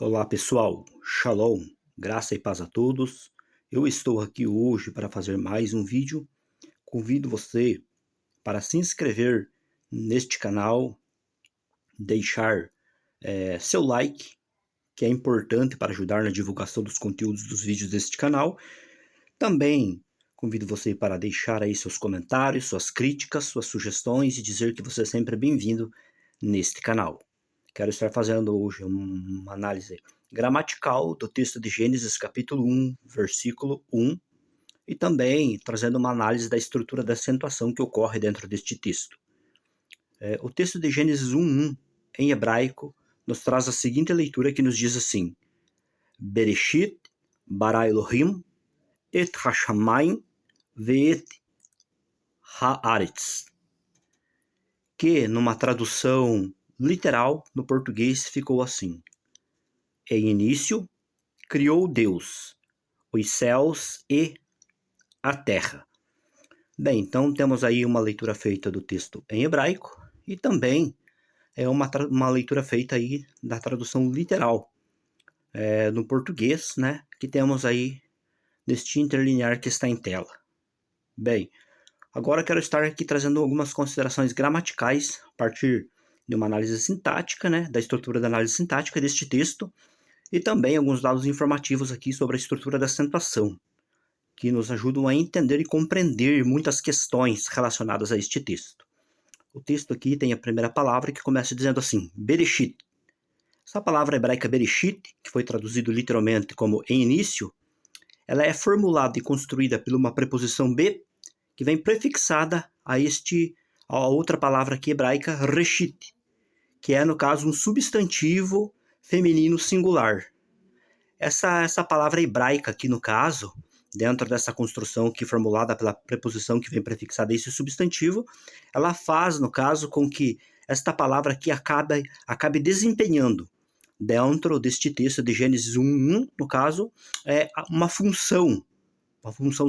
Olá pessoal, Shalom, graça e paz a todos. Eu estou aqui hoje para fazer mais um vídeo. Convido você para se inscrever neste canal, deixar seu like, que é importante para ajudar na divulgação dos conteúdos dos vídeos deste canal. Também convido você para deixar aí seus comentários, suas críticas, suas sugestões e dizer que você é sempre bem-vindo neste canal. Quero estar fazendo hoje uma análise gramatical do texto de Gênesis capítulo 1, versículo 1, e também trazendo uma análise da estrutura da acentuação que ocorre dentro deste texto. O texto de Gênesis 1:1, em hebraico, nos traz a seguinte leitura que nos diz assim: Bereshit bara Elohim et hashamayim ve'et haaretz, que numa tradução literal no português ficou assim: em início criou Deus os céus e a terra. Bem, então temos aí uma leitura feita do texto em hebraico e também uma leitura feita aí da tradução literal no português, né? Que temos aí neste interlinear que está em tela. Bem, agora quero estar aqui trazendo algumas considerações gramaticais a partir de uma análise sintática, né? Da estrutura da análise sintática deste texto e também alguns dados informativos aqui sobre a estrutura da acentuação, que nos ajudam a entender e compreender muitas questões relacionadas a este texto. O texto aqui tem a primeira palavra que começa dizendo assim, Bereshit. Essa palavra hebraica Bereshit, que foi traduzido literalmente como em início, ela é formulada e construída por uma preposição be, que vem prefixada a outra palavra aqui hebraica, Reshit, que é, no caso, um substantivo feminino singular. Essa palavra hebraica aqui, no caso, dentro dessa construção aqui formulada pela preposição que vem prefixada a esse substantivo, ela faz, no caso, com que esta palavra aqui acabe desempenhando, dentro deste texto de Gênesis 1:1, no caso, uma função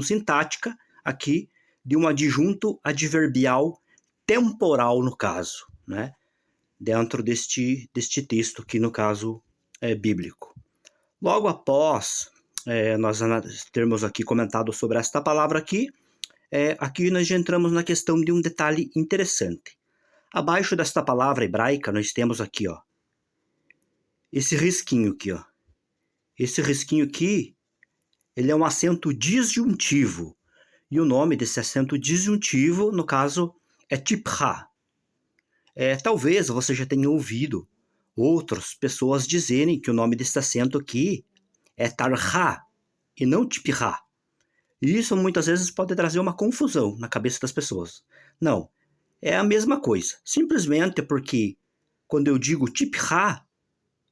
sintática aqui de um adjunto adverbial temporal, no caso, né? Dentro deste texto aqui, no caso, bíblico. Logo após nós termos aqui comentado sobre esta palavra aqui, aqui nós já entramos na questão de um detalhe interessante. Abaixo desta palavra hebraica, nós temos aqui, ó, esse risquinho aqui, ó. Esse risquinho aqui, ele é um acento disjuntivo. E o nome desse acento disjuntivo, no caso, é tipra. Talvez você já tenha ouvido outras pessoas dizerem que o nome desse acento aqui é tarha e não tipra. E isso muitas vezes pode trazer uma confusão na cabeça das pessoas. Não, é a mesma coisa. Simplesmente porque quando eu digo tipra,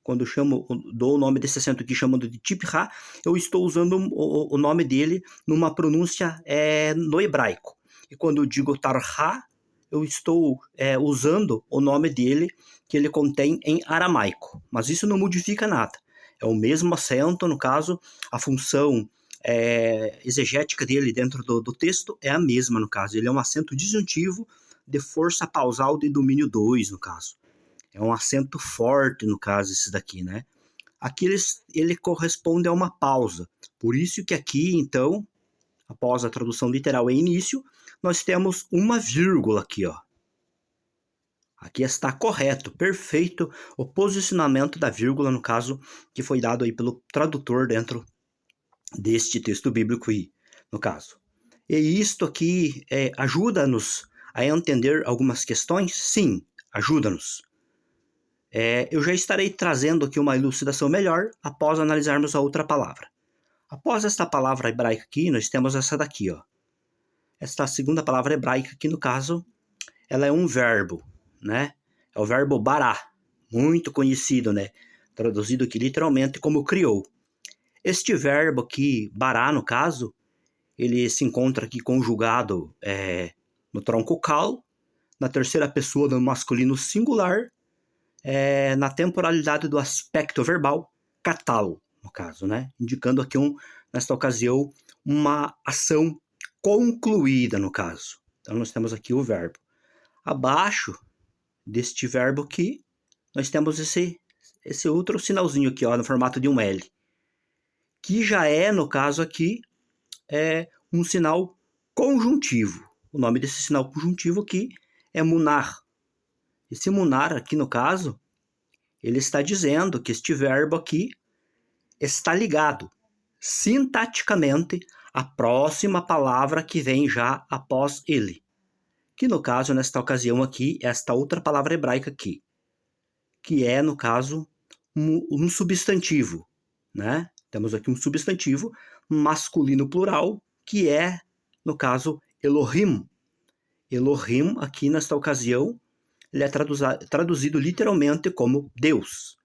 quando eu dou o nome desse acento aqui chamando de tipra, eu estou usando o nome dele numa pronúncia no hebraico. E quando eu digo tarha, eu estou usando o nome dele que ele contém em aramaico. Mas isso não modifica nada. É o mesmo acento, no caso, a função exegética dele dentro do texto é a mesma, no caso. Ele é um acento disjuntivo de força pausal de domínio 2, no caso. É um acento forte, no caso, esse daqui, né? Aqui ele corresponde a uma pausa. Por isso que aqui, então, após a tradução literal em início, nós temos uma vírgula aqui, ó. Aqui está correto, perfeito o posicionamento da vírgula, no caso, que foi dado aí pelo tradutor dentro deste texto bíblico aí, no caso. E isto aqui ajuda-nos a entender algumas questões? Sim, ajuda-nos. Eu já estarei trazendo aqui uma elucidação melhor após analisarmos a outra palavra. Após esta palavra hebraica aqui, nós temos essa daqui, ó. Esta segunda palavra hebraica aqui, no caso, ela é um verbo, né? É o verbo bará, muito conhecido, né? Traduzido aqui literalmente como criou. Este verbo aqui, bará, no caso, ele se encontra aqui conjugado no tronco cal, na terceira pessoa do masculino singular, na temporalidade do aspecto verbal, catalo, no caso, né? Indicando aqui, nesta ocasião, uma ação concluída, no caso. Então, nós temos aqui o verbo. Abaixo deste verbo aqui, nós temos esse outro sinalzinho aqui, ó, no formato de um L, que já é, no caso aqui, um sinal conjuntivo. O nome desse sinal conjuntivo aqui é munar. Esse munar aqui, no caso, ele está dizendo que este verbo aqui está ligado sintaticamente à próxima palavra que vem já após ele. Que no caso, nesta ocasião aqui, esta outra palavra hebraica aqui, que é, no caso, um substantivo, né? Temos aqui um substantivo masculino plural, que é, no caso, Elohim. Elohim, aqui nesta ocasião, ele é traduzido literalmente como Deus.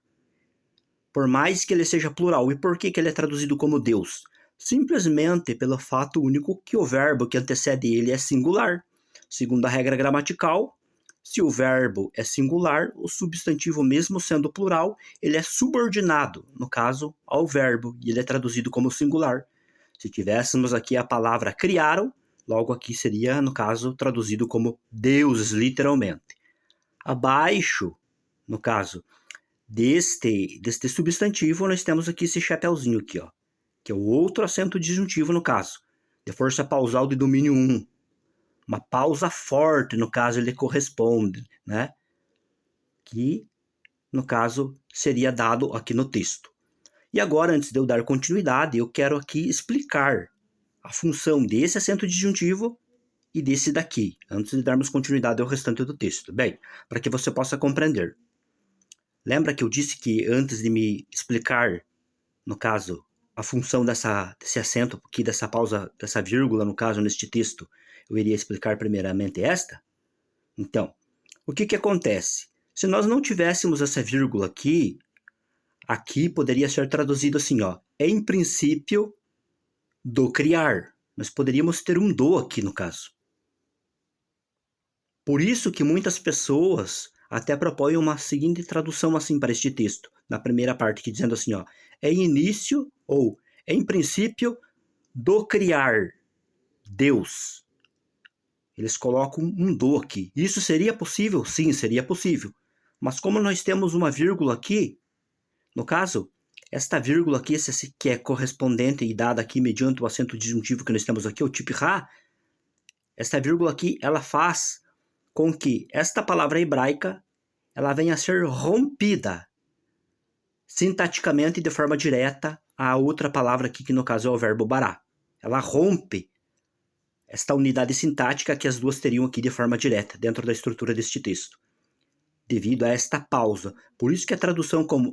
Por mais que ele seja plural. E por que ele é traduzido como Deus? Simplesmente pelo fato único que o verbo que antecede ele é singular. Segundo a regra gramatical, se o verbo é singular, o substantivo, mesmo sendo plural, ele é subordinado, no caso, ao verbo, e ele é traduzido como singular. Se tivéssemos aqui a palavra criaram, logo aqui seria, no caso, traduzido como deuses, literalmente. Abaixo, no caso, deste substantivo, nós temos aqui esse chapeuzinho aqui, ó, que é o outro acento disjuntivo, no caso, de força pausal de domínio 1. Uma pausa forte, no caso, ele corresponde, né? Que, no caso, seria dado aqui no texto. E agora, antes de eu dar continuidade, eu quero aqui explicar a função desse acento disjuntivo e desse daqui, antes de darmos continuidade ao restante do texto. Bem, para que você possa compreender. Lembra que eu disse que antes de me explicar, no caso, a função desse acento aqui, dessa pausa, dessa vírgula, no caso, neste texto, eu iria explicar primeiramente esta? Então, o que acontece? Se nós não tivéssemos essa vírgula aqui poderia ser traduzido assim, ó, em princípio do criar. Nós poderíamos ter um do aqui, no caso. Por isso que muitas pessoas até propõem uma seguinte tradução assim para este texto, na primeira parte, que dizendo assim, ó, em início ou em princípio do criar Deus. Eles colocam um do aqui. Isso seria possível? Sim, seria possível. Mas como nós temos uma vírgula aqui, no caso, esta vírgula aqui, que é correspondente e dada aqui mediante o acento disjuntivo que nós temos aqui, o tipo Ra, esta vírgula aqui, ela faz com que esta palavra hebraica ela venha a ser rompida sintaticamente de forma direta a outra palavra aqui, que no caso é o verbo bará. Ela rompe esta unidade sintática que as duas teriam aqui de forma direta dentro da estrutura deste texto, devido a esta pausa. Por isso que a tradução como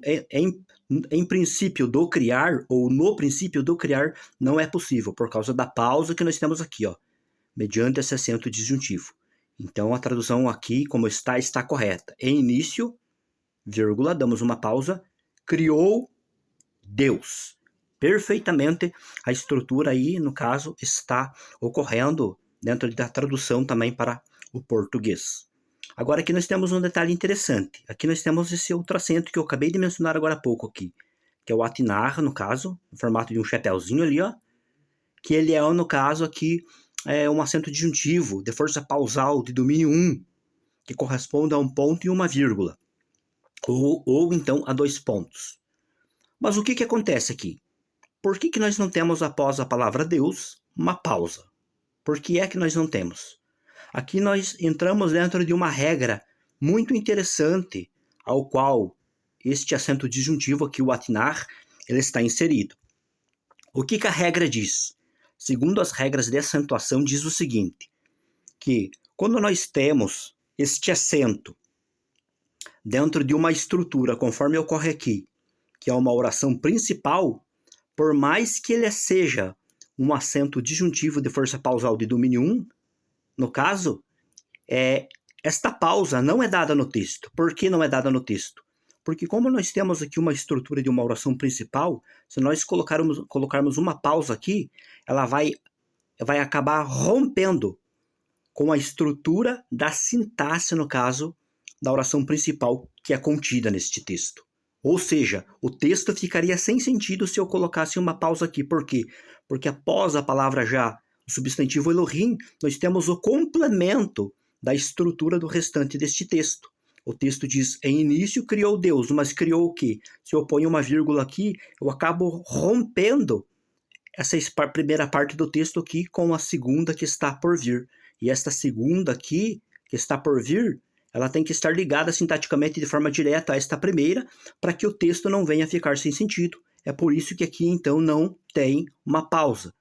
em princípio do criar ou no princípio do criar não é possível, por causa da pausa que nós temos aqui, ó, mediante esse acento disjuntivo. Então a tradução aqui, como está correta. Em início, vírgula, damos uma pausa, criou Deus. Perfeitamente a estrutura aí, no caso, está ocorrendo dentro da tradução também para o português. Agora aqui nós temos um detalhe interessante. Aqui nós temos esse outro acento que eu acabei de mencionar agora há pouco aqui, que é o atinar, no caso, no formato de um chapéuzinho ali, ó, que ele é, no caso aqui, um acento disjuntivo de força pausal de domínio 1, que corresponde a um ponto e uma vírgula, ou então a 2 pontos. Mas o que acontece aqui? Por que nós não temos após a palavra Deus uma pausa? Por que é que nós não temos? Aqui nós entramos dentro de uma regra muito interessante, ao qual este acento disjuntivo aqui, o atinar, ele está inserido. O que a regra diz? Segundo as regras de acentuação, diz o seguinte, que quando nós temos este acento dentro de uma estrutura, conforme ocorre aqui, que é uma oração principal, por mais que ele seja um acento disjuntivo de força pausal de domínio 1, no caso, esta pausa não é dada no texto. Por que não é dada no texto? Porque como nós temos aqui uma estrutura de uma oração principal, se nós colocarmos uma pausa aqui, ela vai acabar rompendo com a estrutura da sintaxe, no caso, da oração principal que é contida neste texto. Ou seja, o texto ficaria sem sentido se eu colocasse uma pausa aqui. Por quê? Porque após a palavra já, o substantivo Elohim, nós temos o complemento da estrutura do restante deste texto. O texto diz, em início criou Deus, mas criou o quê? Se eu ponho uma vírgula aqui, eu acabo rompendo essa primeira parte do texto aqui com a segunda que está por vir. E esta segunda aqui, que está por vir, ela tem que estar ligada sintaticamente de forma direta a esta primeira, para que o texto não venha a ficar sem sentido. É por isso que aqui, então, não tem uma pausa.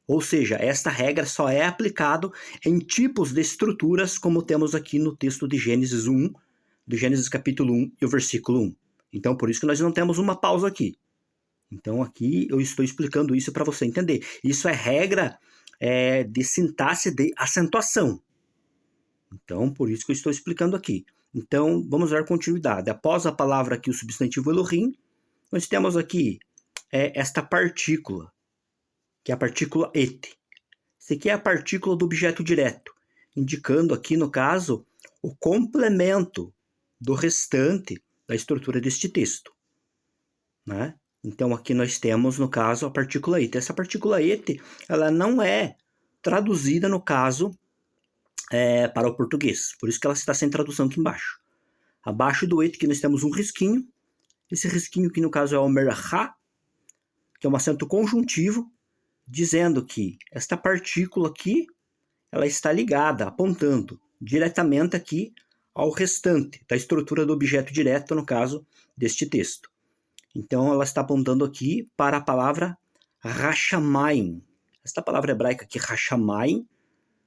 Ou seja, esta regra só é aplicada em tipos de estruturas, como temos aqui no texto de Gênesis 1, do Gênesis capítulo 1 e o versículo 1. Então, por isso que nós não temos uma pausa aqui. Então, aqui eu estou explicando isso para você entender. Isso é regra de sintaxe de acentuação. Então, por isso que eu estou explicando aqui. Então, vamos dar continuidade. Após a palavra aqui, o substantivo Elohim, nós temos aqui esta partícula, que é a partícula et. Isso aqui é a partícula do objeto direto, indicando aqui, no caso, o complemento do restante da estrutura deste texto, né? Então, aqui nós temos, no caso, a partícula et. Essa partícula et, ela não é traduzida, no caso, para o português. Por isso que ela está sem tradução aqui embaixo. Abaixo do et, que nós temos um risquinho. Esse risquinho aqui, no caso, é o merha, que é um acento conjuntivo, dizendo que esta partícula aqui, ela está ligada, apontando diretamente aqui ao restante da estrutura do objeto direto, no caso, deste texto. Então, ela está apontando aqui para a palavra Hashamayim. Esta palavra hebraica aqui, Hashamayim,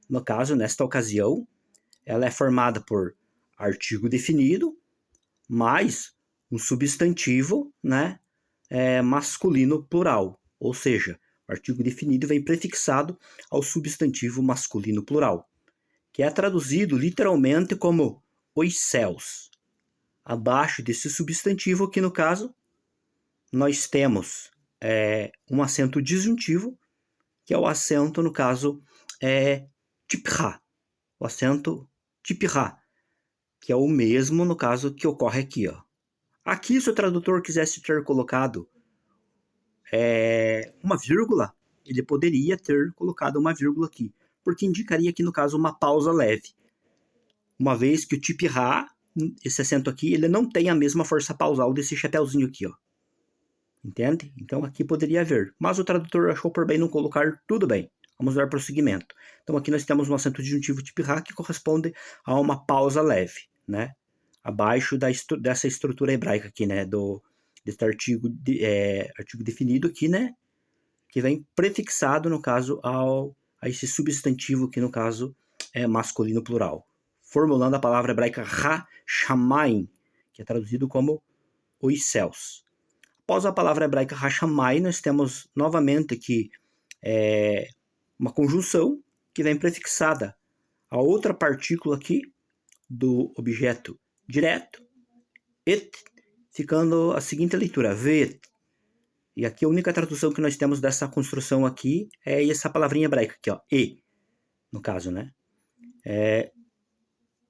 no caso, nesta ocasião, ela é formada por artigo definido, mais um substantivo, né, masculino plural. Ou seja, o artigo definido vem prefixado ao substantivo masculino plural, que é traduzido literalmente como os céus. Abaixo desse substantivo aqui, no caso, nós temos um acento disjuntivo, que é o acento, no caso, tipra. O acento tipra, que é o mesmo, no caso, que ocorre aqui. Ó. Aqui, se o tradutor quisesse ter colocado uma vírgula, ele poderia ter colocado uma vírgula aqui, porque indicaria aqui, no caso, uma pausa leve. Uma vez que o tipra, esse acento aqui, ele não tem a mesma força pausal desse chapéuzinho aqui, ó. Entende? Então aqui poderia haver. Mas o tradutor achou por bem não colocar, tudo bem. Vamos dar prosseguimento. Então aqui nós temos um acento disjuntivo tipra que corresponde a uma pausa leve, né? Abaixo dessa estrutura hebraica aqui, né? Desse artigo definido aqui, né? Que vem prefixado, no caso, a esse substantivo que, no caso, é masculino plural. Formulando a palavra hebraica ha-shamayim, que é traduzido como os céus. Após a palavra hebraica Hashamai, nós temos novamente aqui uma conjunção que vem prefixada a outra partícula aqui do objeto direto, et, ficando a seguinte leitura, vet. E aqui a única tradução que nós temos dessa construção aqui é essa palavrinha hebraica aqui, ó, e, no caso, né?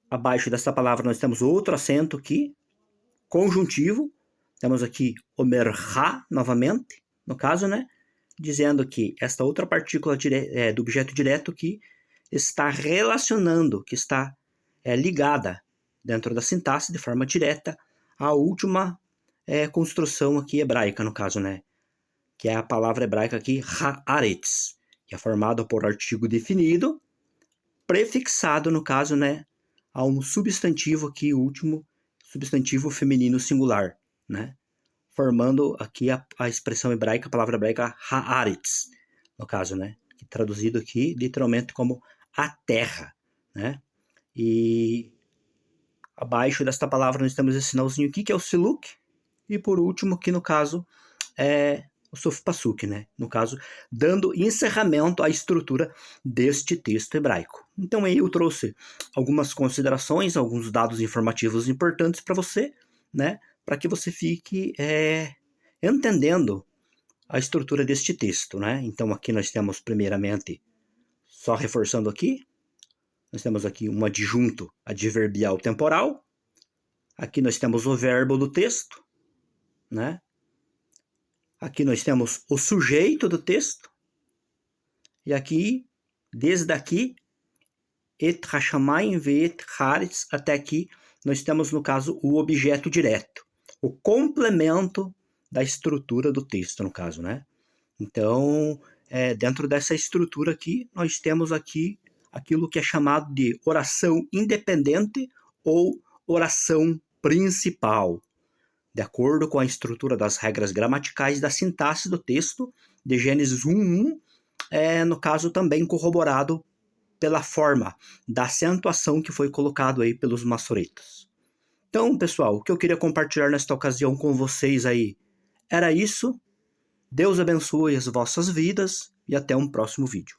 Abaixo dessa palavra nós temos outro acento aqui, conjuntivo. Temos aqui o merha, novamente, no caso, né? Dizendo que esta outra partícula do objeto direto que está relacionando, que está ligada dentro da sintaxe de forma direta à última construção aqui hebraica, no caso, né? Que é a palavra hebraica aqui, haaretz, que é formada por artigo definido, prefixado, no caso, né? A um substantivo aqui, o último substantivo feminino singular, né? Formando aqui a expressão hebraica, a palavra hebraica haaretz, no caso, né? Que traduzido aqui literalmente como a terra, né? E abaixo desta palavra nós temos esse sinalzinho aqui, que é o siluk, e por último, que no caso é o sof pasuk, né? No caso, dando encerramento à estrutura deste texto hebraico. Então aí eu trouxe algumas considerações, alguns dados informativos importantes para você, né? Para que você fique entendendo a estrutura deste texto, né? Então aqui nós temos primeiramente, só reforçando aqui, nós temos aqui um adjunto adverbial temporal. Aqui nós temos o verbo do texto, né? Aqui nós temos o sujeito do texto. E aqui, desde aqui, et hashamayim ve'et haaretz, até aqui, nós temos, no caso, o objeto direto, o complemento da estrutura do texto, no caso, né? Então, dentro dessa estrutura aqui, nós temos aqui aquilo que é chamado de oração independente ou oração principal, de acordo com a estrutura das regras gramaticais da sintaxe do texto de Gênesis 1:1, no caso também corroborado pela forma da acentuação que foi colocado aí pelos maçoretas. Então, pessoal, o que eu queria compartilhar nesta ocasião com vocês aí era isso. Deus abençoe as vossas vidas e até um próximo vídeo.